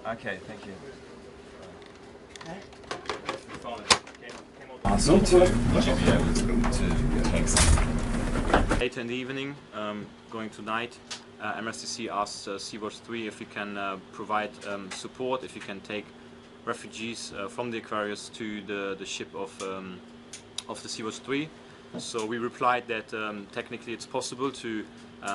Okay, thank you. Also to take some. Later in the evening, going to night, MRCC asked Sea Watch3 if we can provide support, if we can take refugees from the Aquarius to the ship of the Sea Watch3. So we replied that technically it's possible to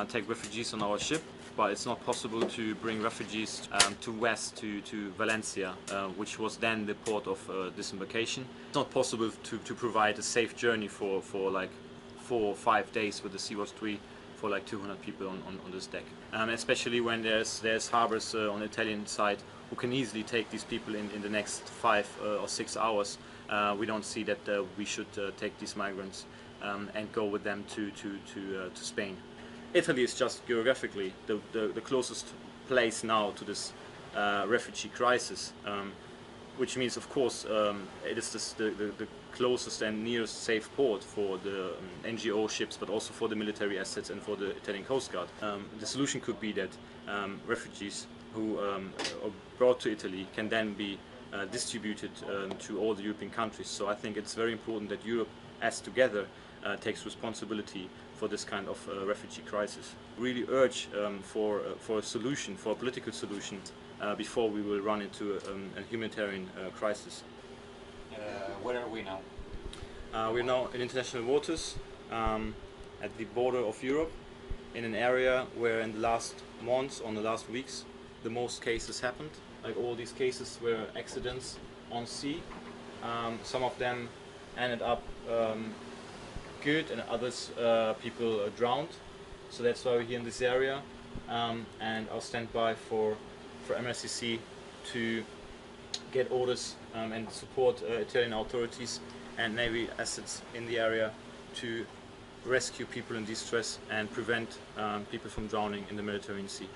take refugees on our ship, but it's not possible to bring refugees to west, to Valencia, which was then the port of disembarkation. It's not possible to provide a safe journey for like 4 or 5 days with the Sea Watch3 for like 200 people on this deck. Especially when there's harbors on the Italian side who can easily take these people in the next 5 or 6 hours. We don't see that we should take these migrants and go with them to Spain. Italy is just geographically the closest place now to this refugee crisis, which means, of course, it is the closest and nearest safe port for the NGO ships, but also for the military assets and for the Italian Coast Guard. The solution could be that refugees who are brought to Italy can then be distributed to all the European countries. So I think it's very important that Europe, as together, takes responsibility for this kind of refugee crisis. Really urge for a solution, for a political solution, before we will run into a humanitarian crisis. Where are we now? We're now in international waters, at the border of Europe, in an area where in the last months, on the last weeks, the most cases happened. Like all these cases were accidents on sea. Some of them ended up good, and others people drowned. So that's why we're here in this area, and I'll stand by for MRCC to get orders and support Italian authorities and Navy assets in the area to rescue people in distress and prevent people from drowning in the Mediterranean Sea.